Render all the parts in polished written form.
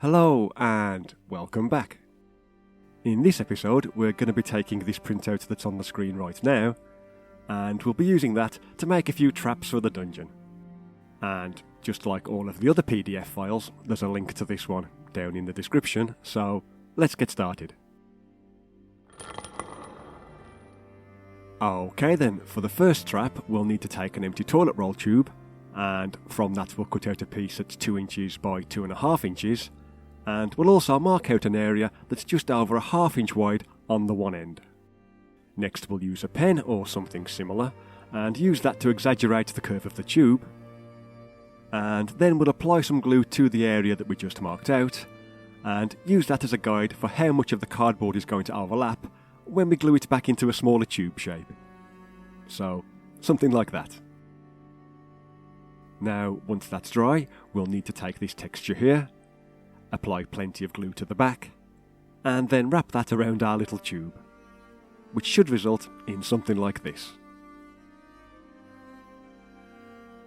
Hello and welcome back. In this episode we're going to be taking this printout that's on the screen right now and we'll be using that to make a few traps for the dungeon. And just like all of the other PDF files, there's a link to this one down in the description, so let's get started. Okay then, for the first trap we'll need to take an empty toilet roll tube, and from that we'll cut out a piece that's 2 inches by 2.5 inches, and we'll also mark out an area that's just over a 1/2 inch wide on the one end. Next we'll use a pen or something similar, and use that to exaggerate the curve of the tube, and then we'll apply some glue to the area that we just marked out, and use that as a guide for how much of the cardboard is going to overlap when we glue it back into a smaller tube shape. So, something like that. Now, once that's dry, we'll need to take this texture here, apply plenty of glue to the back, and then wrap that around our little tube, which should result in something like this.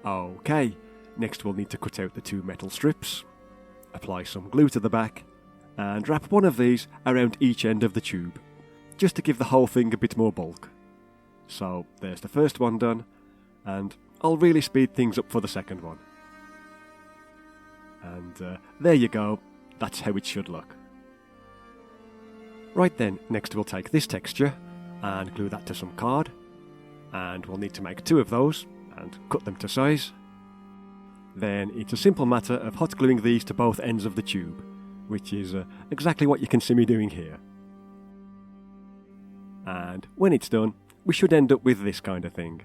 Okay, next we'll need to cut out the 2 metal strips, apply some glue to the back, and wrap one of these around each end of the tube, just to give the whole thing a bit more bulk. So there's the first one done, and I'll really speed things up for the second one. And there you go, that's how it should look. Right then, next we'll take this texture and glue that to some card, and we'll need to make 2 of those and cut them to size. Then it's a simple matter of hot gluing these to both ends of the tube, which is exactly what you can see me doing here. And when it's done, we should end up with this kind of thing.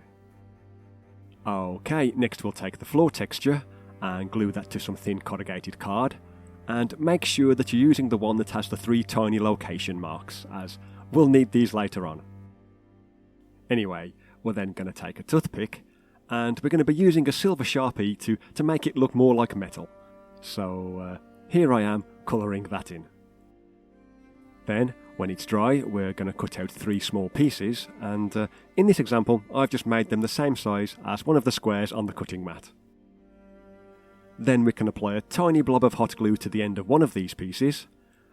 Okay, next we'll take the floor texture and glue that to some thin corrugated card, and make sure that you're using the one that has the 3 tiny location marks, as we'll need these later on. Anyway, we're then going to take a toothpick, and we're going to be using a silver Sharpie to make it look more like metal. So here I am colouring that in. Then, when it's dry, we're going to cut out 3 small pieces, and in this example I've just made them the same size as one of the squares on the cutting mat. Then we can apply a tiny blob of hot glue to the end of one of these pieces,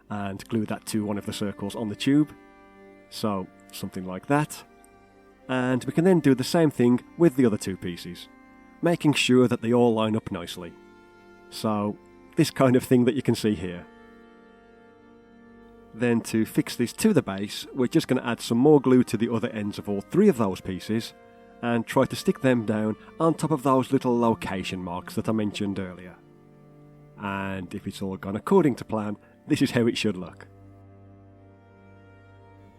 and glue that to one of the circles on the tube, so something like that. And we can then do the same thing with the other 2 pieces, making sure that they all line up nicely. So, this kind of thing that you can see here. Then to fix this to the base, we're just going to add some more glue to the other ends of all 3 of those pieces, and try to stick them down on top of those little location marks that I mentioned earlier. And if it's all gone according to plan, this is how it should look.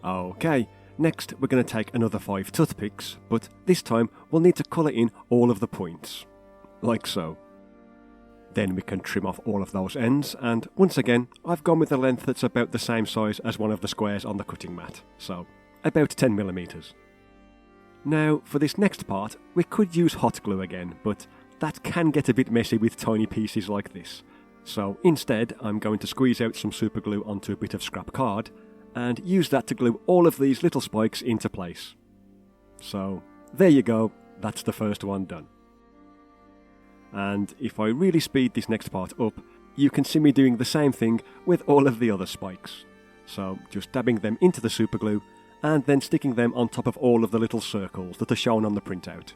Okay, next we're going to take another 5 toothpicks, but this time we'll need to colour in all of the points, like so. Then we can trim off all of those ends, and once again I've gone with a length that's about the same size as one of the squares on the cutting mat, so about 10mm. Now for this next part we could use hot glue again, but that can get a bit messy with tiny pieces like this, so instead I'm going to squeeze out some super glue onto a bit of scrap card and use that to glue all of these little spikes into place. So there you go, that's the first one done. And if I really speed this next part up, you can see me doing the same thing with all of the other spikes. So just dabbing them into the superglue, and then sticking them on top of all of the little circles that are shown on the printout.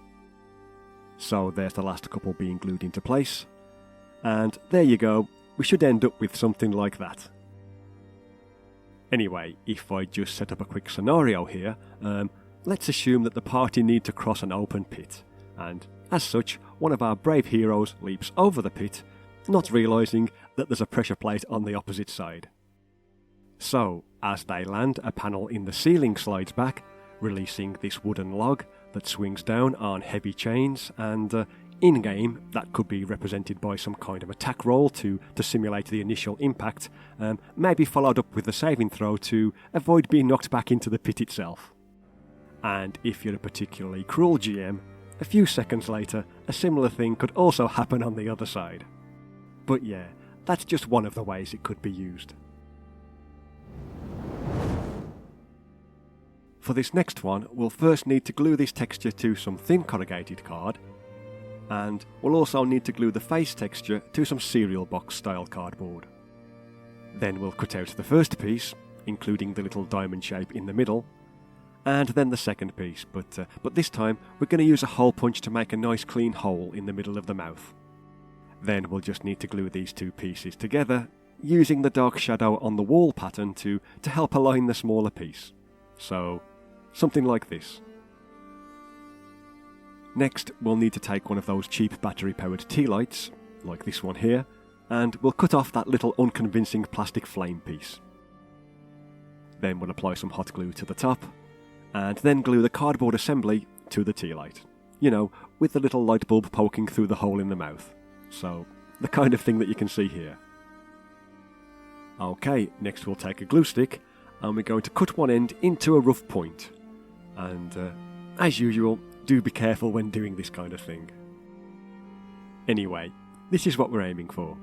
So there's the last couple being glued into place, and there you go, we should end up with something like that. Anyway, if I just set up a quick scenario here, let's assume that the party need to cross an open pit, and as such, one of our brave heroes leaps over the pit, not realising that there's a pressure plate on the opposite side. So, as they land, a panel in the ceiling slides back, releasing this wooden log that swings down on heavy chains, and in-game that could be represented by some kind of attack roll to simulate the initial impact, maybe followed up with a saving throw to avoid being knocked back into the pit itself. And if you're a particularly cruel GM, a few seconds later, a similar thing could also happen on the other side. But yeah, that's just one of the ways it could be used. For this next one, we'll first need to glue this texture to some thin corrugated card, and we'll also need to glue the face texture to some cereal box style cardboard. Then we'll cut out the first piece, including the little diamond shape in the middle, and then the second piece, but this time we're going to use a hole punch to make a nice clean hole in the middle of the mouth. Then we'll just need to glue these two pieces together, using the dark shadow on the wall pattern to help align the smaller piece. So, something like this. Next, we'll need to take one of those cheap battery-powered tea lights, like this one here, and we'll cut off that little unconvincing plastic flame piece. Then we'll apply some hot glue to the top, and then glue the cardboard assembly to the tea light. You know, with the little light bulb poking through the hole in the mouth. So, the kind of thing that you can see here. Okay, next we'll take a glue stick, and we're going to cut one end into a rough point. And, as usual, do be careful when doing this kind of thing. Anyway, this is what we're aiming for.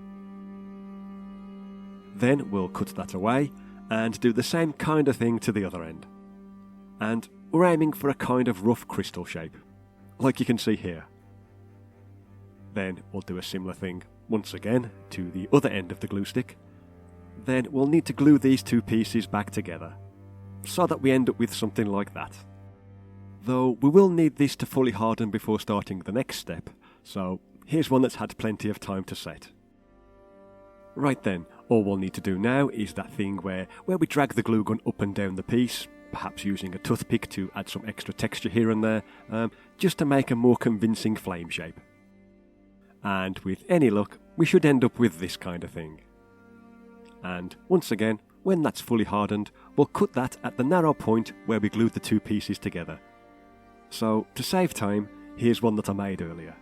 Then we'll cut that away, and do the same kind of thing to the other end. And we're aiming for a kind of rough crystal shape, like you can see here. Then we'll do a similar thing once again to the other end of the glue stick. Then we'll need to glue these two pieces back together, so that we end up with something like that. Though we will need this to fully harden before starting the next step, so here's one that's had plenty of time to set. Right then, all we'll need to do now is that thing where we drag the glue gun up and down the piece, perhaps using a toothpick to add some extra texture here and there, just to make a more convincing flame shape. And with any luck, we should end up with this kind of thing. And once again, when that's fully hardened, we'll cut that at the narrow point where we glued the two pieces together. So, to save time, here's one that I made earlier.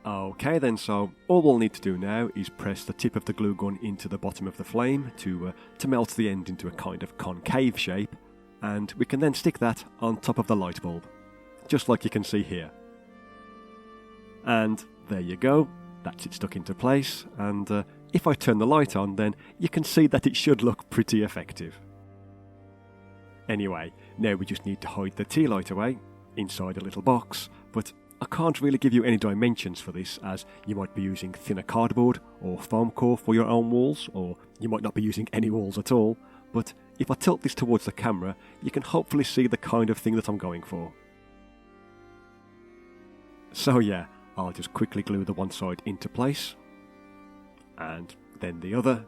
Okay then, so all we'll need to do now is press the tip of the glue gun into the bottom of the flame to melt the end into a kind of concave shape, and we can then stick that on top of the light bulb, just like you can see here. And there you go, that's it stuck into place, and if I turn the light on, then you can see that it should look pretty effective. Anyway, now we just need to hide the tea light away, inside a little box, but I can't really give you any dimensions for this, as you might be using thinner cardboard or foam core for your own walls, or you might not be using any walls at all, but if I tilt this towards the camera, you can hopefully see the kind of thing that I'm going for. So yeah, I'll just quickly glue the one side into place, and then the other,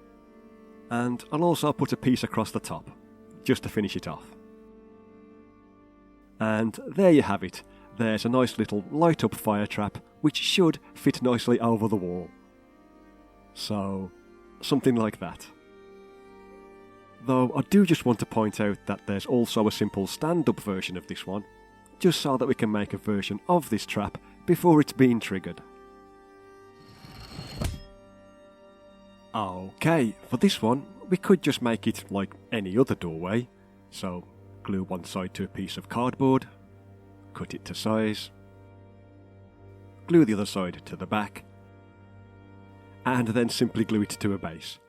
and I'll also put a piece across the top, just to finish it off. And there you have it. There's a nice little light up fire trap which should fit nicely over the wall. So, something like that. Though I do just want to point out that there's also a simple stand-up version of this one, just so that we can make a version of this trap before it's been triggered. Okay, for this one, we could just make it like any other doorway, so glue one side to a piece of cardboard, cut it to size, glue the other side to the back, and then simply glue it to a base.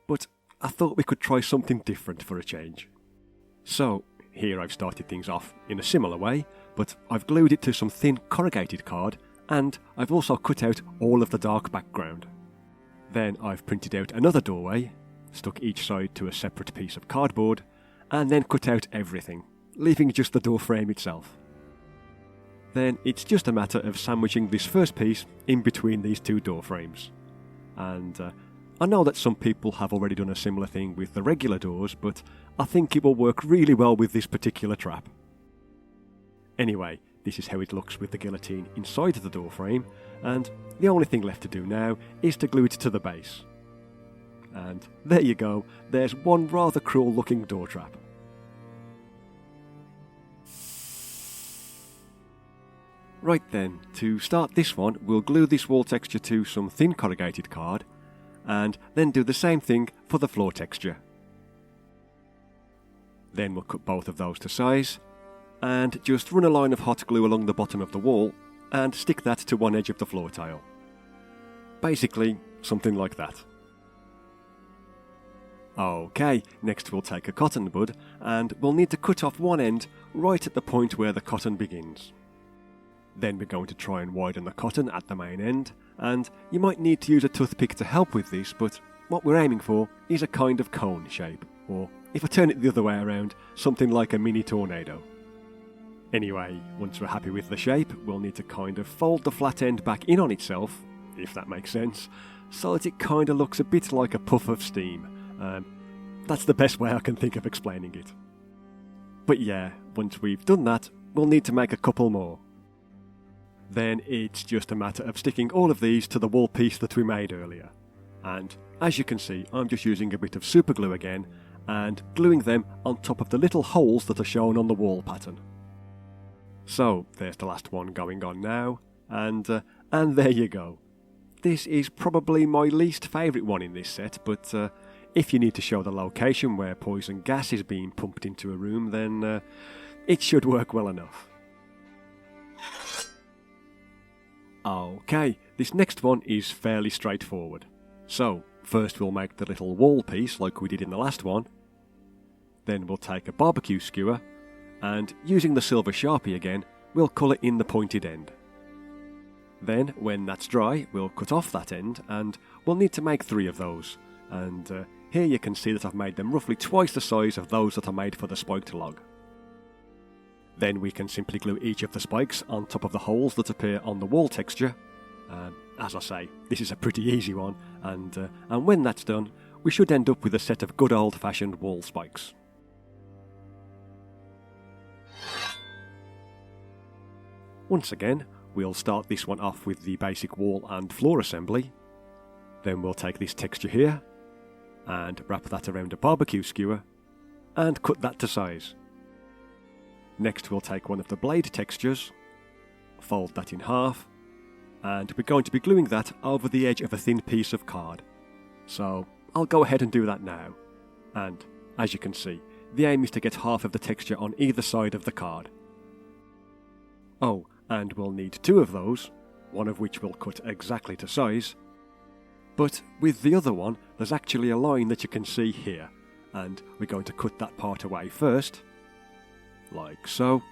But I thought we could try something different for a change. So, here I've started things off in a similar way, but I've glued it to some thin corrugated card, and I've also cut out all of the dark background. Then I've printed out another doorway, stuck each side to a separate piece of cardboard, and then cut out everything, leaving just the door frame itself. Then it's just a matter of sandwiching this first piece in between these two door frames. And I know that some people have already done a similar thing with the regular doors, but I think it will work really well with this particular trap. Anyway, this is how it looks with the guillotine inside the door frame, and the only thing left to do now is to glue it to the base. And there you go, there's one rather cruel looking door trap. Right then, to start this one, we'll glue this wall texture to some thin corrugated card, and then do the same thing for the floor texture. Then we'll cut both of those to size, and just run a line of hot glue along the bottom of the wall, and stick that to one edge of the floor tile. Basically, something like that. Okay, next we'll take a cotton bud, and we'll need to cut off one end right at the point where the cotton begins. Then we're going to try and widen the cotton at the main end, and you might need to use a toothpick to help with this, but what we're aiming for is a kind of cone shape, or if I turn it the other way around, something like a mini tornado. Anyway, once we're happy with the shape, we'll need to kind of fold the flat end back in on itself, if that makes sense, so that it kind of looks a bit like a puff of steam. That's the best way I can think of explaining it. But yeah, once we've done that, we'll need to make a couple more. Then it's just a matter of sticking all of these to the wall piece that we made earlier. And as you can see, I'm just using a bit of super glue again and gluing them on top of the little holes that are shown on the wall pattern. So there's the last one going on now, and there you go. This is probably my least favourite one in this set, but if you need to show the location where poison gas is being pumped into a room, then it should work well enough. Okay, this next one is fairly straightforward. So, first we'll make the little wall piece like we did in the last one. Then we'll take a barbecue skewer, and using the silver Sharpie again, we'll colour in the pointed end. Then, when that's dry, we'll cut off that end, and we'll need to make 3 of those. And here you can see that I've made them roughly twice the size of those that are made for the spiked log. Then we can simply glue each of the spikes on top of the holes that appear on the wall texture. As I say, this is a pretty easy one, and when that's done, we should end up with a set of good old-fashioned wall spikes. Once again, we'll start this one off with the basic wall and floor assembly. Then we'll take this texture here, and wrap that around a barbecue skewer, and cut that to size. Next we'll take one of the blade textures, fold that in half, and we're going to be gluing that over the edge of a thin piece of card. So I'll go ahead and do that now. And as you can see, the aim is to get half of the texture on either side of the card. Oh, and we'll need 2 of those, one of which we'll cut exactly to size. But with the other one, there's actually a line that you can see here, and we're going to cut that part away first, like so,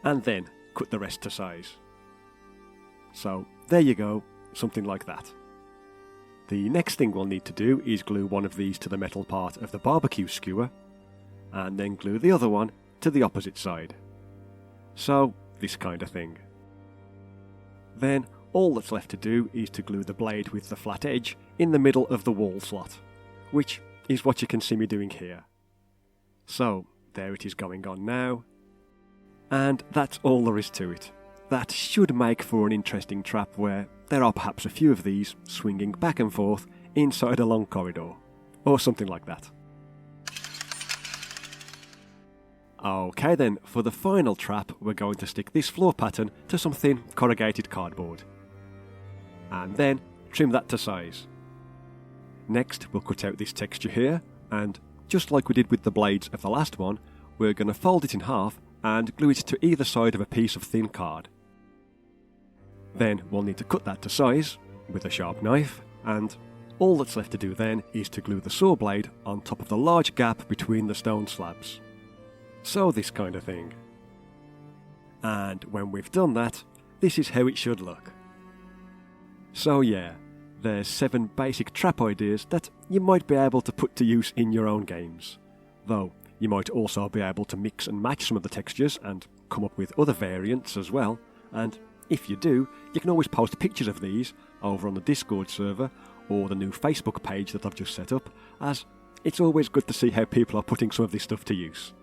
and then cut the rest to size. So there you go, something like that. The next thing we'll need to do is glue one of these to the metal part of the barbecue skewer, and then glue the other one to the opposite side. So, this kind of thing. Then, all that's left to do is to glue the blade with the flat edge in the middle of the wall slot, which is what you can see me doing here. So, there it is going on now. And that's all there is to it. That should make for an interesting trap where there are perhaps a few of these swinging back and forth inside a long corridor, or something like that. Okay then, for the final trap we're going to stick this floor pattern to some thin corrugated cardboard. And then trim that to size. Next we'll cut out this texture here, and just like we did with the blades of the last one, we're going to fold it in half and glue it to either side of a piece of thin card. Then we'll need to cut that to size with a sharp knife, and all that's left to do then is to glue the saw blade on top of the large gap between the stone slabs. So this kind of thing. And when we've done that, this is how it should look. So yeah, there's 7 basic trap ideas that you might be able to put to use in your own games. Though you might also be able to mix and match some of the textures and come up with other variants as well, and if you do, you can always post pictures of these over on the Discord server or the new Facebook page that I've just set up, as it's always good to see how people are putting some of this stuff to use.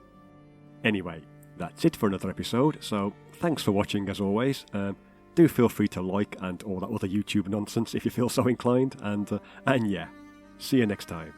Anyway, that's it for another episode, so thanks for watching as always. Do feel free to like and all that other YouTube nonsense if you feel so inclined, and yeah, see you next time.